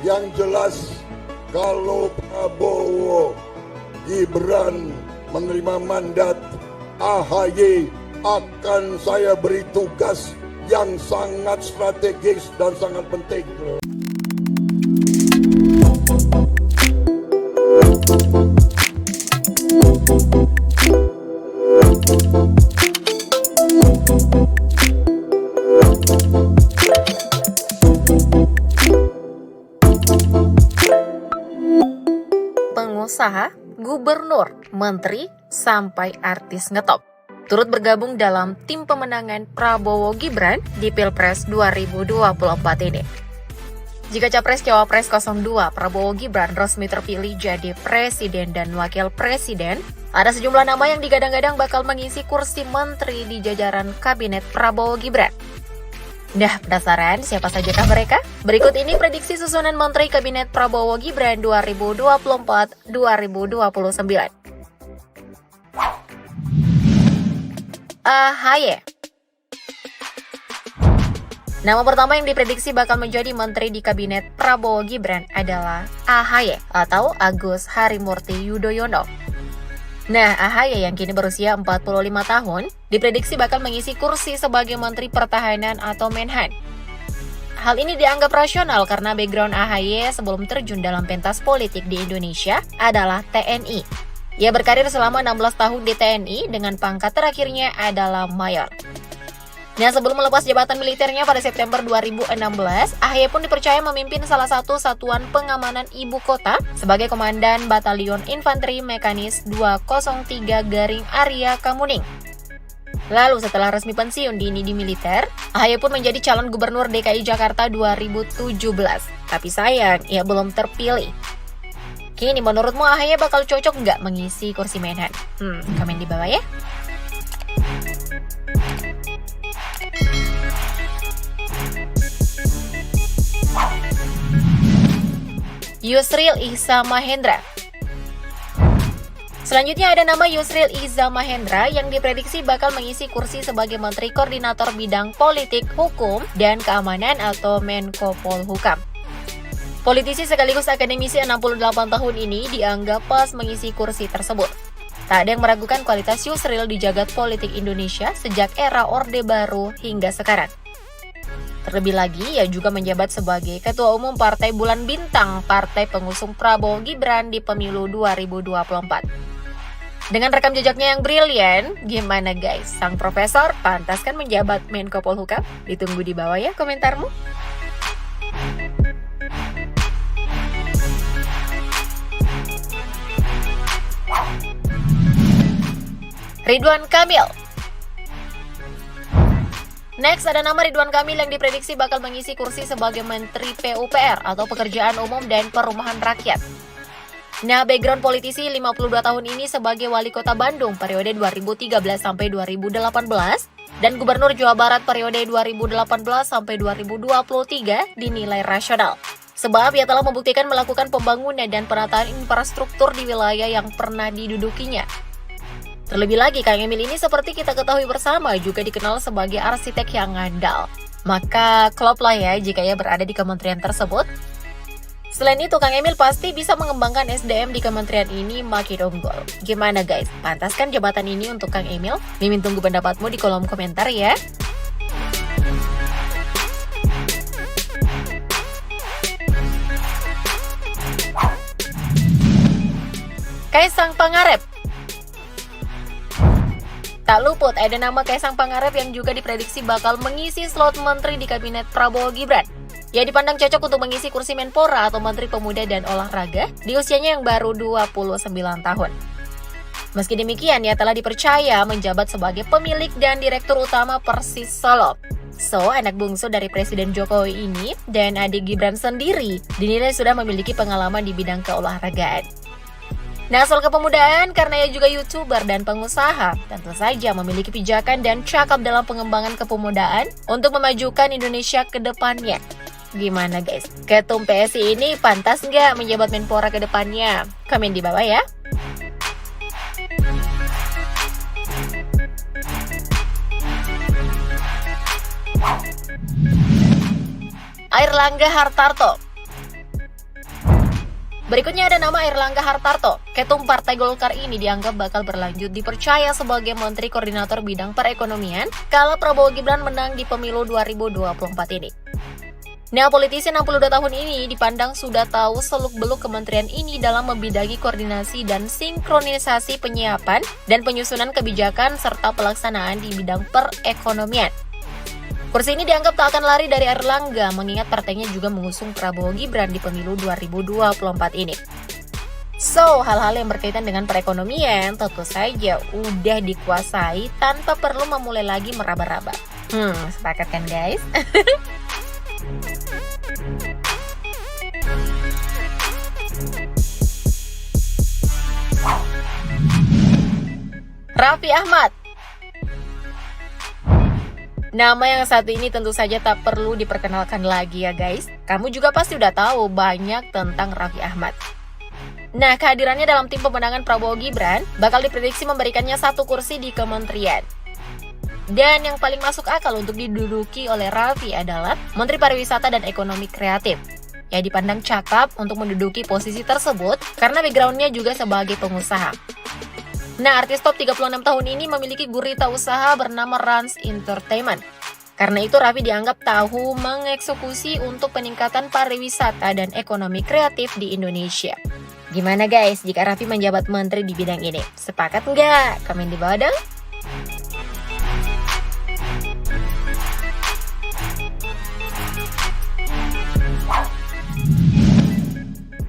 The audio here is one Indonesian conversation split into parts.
Yang jelas kalau Prabowo Gibran menerima mandat, AHY akan saya beri tugas yang sangat strategis dan sangat penting. Pengusaha, gubernur, menteri, sampai artis ngetop turut bergabung dalam tim pemenangan Prabowo Gibran di Pilpres 2024 ini. Jika Capres-Cawapres 02 Prabowo Gibran resmi terpilih jadi presiden dan wakil presiden, ada sejumlah nama yang digadang-gadang bakal mengisi kursi menteri di jajaran kabinet Prabowo Gibran. Dah penasaran siapa sajakah mereka? Berikut ini prediksi susunan Menteri Kabinet Prabowo Gibran 2024-2029. AHY. Nama pertama yang diprediksi bakal menjadi menteri di Kabinet Prabowo Gibran adalah AHY atau Agus Harimurti Yudhoyono. Nah, AHY yang kini berusia 45 tahun, diprediksi bakal mengisi kursi sebagai Menteri Pertahanan atau Menhan. Hal ini dianggap rasional karena background AHY sebelum terjun dalam pentas politik di Indonesia adalah TNI. Ia berkarir selama 16 tahun di TNI dengan pangkat terakhirnya adalah Mayor. Nah, sebelum melepas jabatan militernya pada September 2016, AHY pun dipercaya memimpin salah satu satuan pengamanan ibu kota sebagai Komandan Batalion Infanteri Mekanis 203 Garing Arya Kamuning. Lalu setelah resmi pensiun dini di militer, AHY pun menjadi calon gubernur DKI Jakarta 2017. Tapi sayang, ia belum terpilih. Kini menurutmu AHY bakal cocok nggak mengisi kursi Menhan? Komen di bawah ya. Yusril Iza Mahendra. Selanjutnya ada nama Yusril Iza Mahendra yang diprediksi bakal mengisi kursi sebagai Menteri Koordinator Bidang Politik, Hukum, dan Keamanan atau Menko Polhukam. Politisi sekaligus akademisi 68 tahun ini dianggap pas mengisi kursi tersebut. Tak ada yang meragukan kualitas Yusril di jagat politik Indonesia sejak era Orde Baru hingga sekarang. Terlebih lagi, ia juga menjabat sebagai Ketua Umum Partai Bulan Bintang, partai pengusung Prabowo Gibran di pemilu 2024. Dengan rekam jejaknya yang brilian, gimana guys? Sang profesor pantas kan menjabat Menko Polhukam? Ditunggu di bawah ya komentarmu. Ridwan Kamil. Next, ada nama Ridwan Kamil yang diprediksi bakal mengisi kursi sebagai Menteri PUPR atau Pekerjaan Umum dan Perumahan Rakyat. Nah, background politisi 52 tahun ini sebagai Wali Kota Bandung periode 2013 sampai 2018 dan Gubernur Jawa Barat periode 2018 sampai 2023 dinilai rasional. Sebab ia telah membuktikan melakukan pembangunan dan penataan infrastruktur di wilayah yang pernah didudukinya. Terlebih lagi, Kang Emil ini seperti kita ketahui bersama juga dikenal sebagai arsitek yang ngandal. Maka klop lah ya jika ia berada di kementerian tersebut. Selain itu, Kang Emil pasti bisa mengembangkan SDM di kementerian ini makin unggul. Gimana guys? Pantas kan jabatan ini untuk Kang Emil? Mimin tunggu pendapatmu di kolom komentar ya. Kaisang Pangarep. Tak luput ada nama Kaisang Pangarep yang juga diprediksi bakal mengisi slot menteri di kabinet Prabowo Gibran. Ia dipandang cocok untuk mengisi kursi Menpora atau Menteri Pemuda dan Olahraga di usianya yang baru 29 tahun. Meski demikian, ia telah dipercaya menjabat sebagai pemilik dan direktur utama Persis Solo. So, anak bungsu dari Presiden Jokowi ini dan adik Gibran sendiri dinilai sudah memiliki pengalaman di bidang keolahragaan. Nah, soal kepemudaan, karena ia juga YouTuber dan pengusaha, tentu saja memiliki pijakan dan cakap dalam pengembangan kepemudaan untuk memajukan Indonesia ke depannya. Gimana guys? Ketum PSI ini pantas nggak menjabat Menpora ke depannya? Komen di bawah ya. Airlangga Hartarto. Berikutnya ada nama Airlangga Hartarto. Ketum Partai Golkar ini dianggap bakal berlanjut dipercaya sebagai Menteri Koordinator Bidang Perekonomian kala Prabowo Gibran menang di pemilu 2024 ini. Nah, politisi 62 tahun ini dipandang sudah tahu seluk-beluk kementerian ini dalam membidangi koordinasi dan sinkronisasi penyiapan dan penyusunan kebijakan serta pelaksanaan di bidang perekonomian. Kursi ini dianggap tak akan lari dari Airlangga, mengingat partainya juga mengusung Prabowo Gibran di pemilu 2024 ini. So, hal-hal yang berkaitan dengan perekonomian tentu saja udah dikuasai tanpa perlu memulai lagi meraba-raba. Sepakat kan guys? Raffi Ahmad. Nama yang satu ini tentu saja tak perlu diperkenalkan lagi ya guys. Kamu juga pasti udah tahu banyak tentang Raffi Ahmad. Nah, kehadirannya dalam tim pemenangan Prabowo Gibran bakal diprediksi memberikannya 1 kursi di kementerian. Dan yang paling masuk akal untuk diduduki oleh Raffi adalah Menteri Pariwisata dan Ekonomi Kreatif. Ya, dipandang cakap untuk menduduki posisi tersebut karena backgroundnya juga sebagai pengusaha. Nah, artis top 36 tahun ini memiliki gurita usaha bernama Rans Entertainment. Karena itu Raffi dianggap tahu mengeksekusi untuk peningkatan pariwisata dan ekonomi kreatif di Indonesia. Gimana guys jika Raffi menjabat menteri di bidang ini? Sepakat nggak? Komen di bawah dong.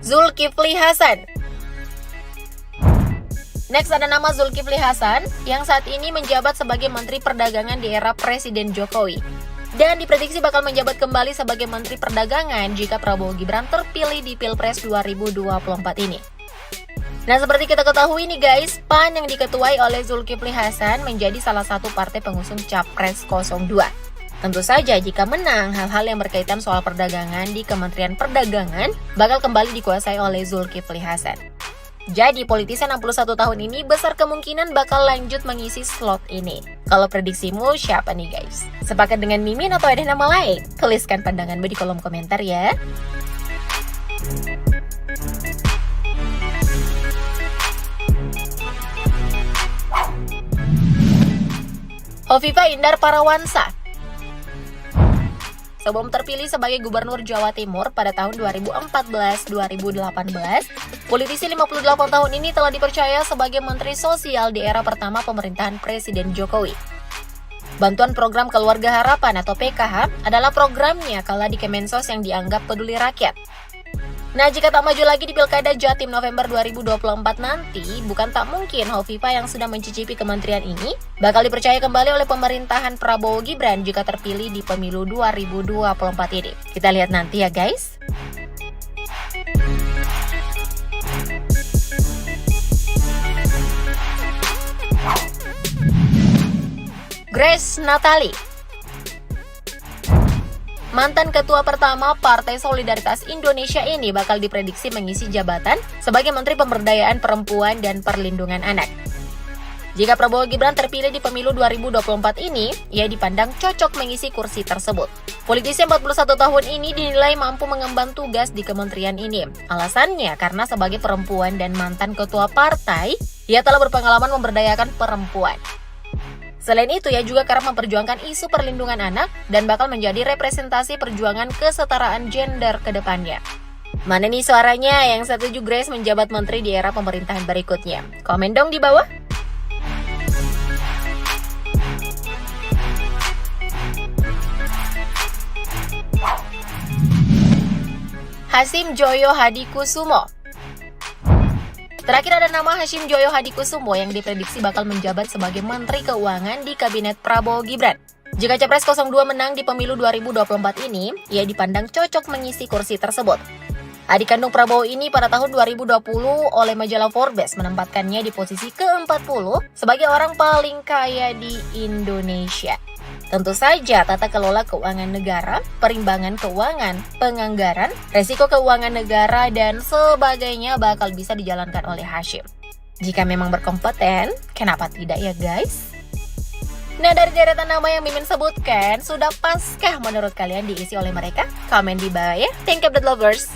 Zulkifli Hasan. Next ada nama Zulkifli Hasan yang saat ini menjabat sebagai Menteri Perdagangan di era Presiden Jokowi. Dan diprediksi bakal menjabat kembali sebagai Menteri Perdagangan jika Prabowo Gibran terpilih di Pilpres 2024 ini. Nah, seperti kita ketahui nih guys, PAN yang diketuai oleh Zulkifli Hasan menjadi salah satu partai pengusung Capres 02. Tentu saja jika menang, hal-hal yang berkaitan soal perdagangan di Kementerian Perdagangan bakal kembali dikuasai oleh Zulkifli Hasan. Jadi, politisi 61 tahun ini besar kemungkinan bakal lanjut mengisi slot ini. Kalau prediksimu siapa nih guys? Sepakat dengan Mimin atau ada nama lain? Tuliskan pandanganmu di kolom komentar ya. Hovifah Indar Parawansa. Sebelum terpilih sebagai Gubernur Jawa Timur pada tahun 2014-2018, politisi 58 tahun ini telah dipercaya sebagai Menteri Sosial di era pertama pemerintahan Presiden Jokowi. Bantuan Program Keluarga Harapan atau PKH adalah programnya kala di Kemensos yang dianggap peduli rakyat. Nah, jika tak maju lagi di Pilkada Jatim November 2024 nanti, bukan tak mungkin Hovifah yang sudah mencicipi kementerian ini bakal dipercaya kembali oleh pemerintahan Prabowo Gibran jika terpilih di pemilu 2024 ini. Kita lihat nanti ya guys. Grace Natali. Mantan ketua pertama Partai Solidaritas Indonesia ini bakal diprediksi mengisi jabatan sebagai Menteri Pemberdayaan Perempuan dan Perlindungan Anak. Jika Prabowo Gibran terpilih di pemilu 2024 ini, ia dipandang cocok mengisi kursi tersebut. Politisi 41 tahun ini dinilai mampu mengemban tugas di kementerian ini. Alasannya karena sebagai perempuan dan mantan ketua partai, ia telah berpengalaman memberdayakan perempuan. Selain itu, ia juga kerap memperjuangkan isu perlindungan anak dan bakal menjadi representasi perjuangan kesetaraan gender ke depannya. Mana nih suaranya yang setuju Grace menjabat menteri di era pemerintahan berikutnya? Komen dong di bawah. Hasyim Joyo Hadikusumo. Terakhir ada nama Hasyim Joyo Hadikusumo yang diprediksi bakal menjabat sebagai Menteri Keuangan di Kabinet Prabowo Gibran. Jika Capres 02 menang di pemilu 2024 ini, ia dipandang cocok mengisi kursi tersebut. Adik kandung Prabowo ini pada tahun 2020 oleh majalah Forbes menempatkannya di posisi ke-40 sebagai orang paling kaya di Indonesia. Tentu saja tata kelola keuangan negara, perimbangan keuangan, penganggaran, resiko keuangan negara, dan sebagainya bakal bisa dijalankan oleh Hasyim. Jika memang berkompeten, kenapa tidak ya guys? Nah, dari deretan nama yang Mimin sebutkan, sudah paskah menurut kalian diisi oleh mereka? Komen di bawah ya. Thank you, lovers.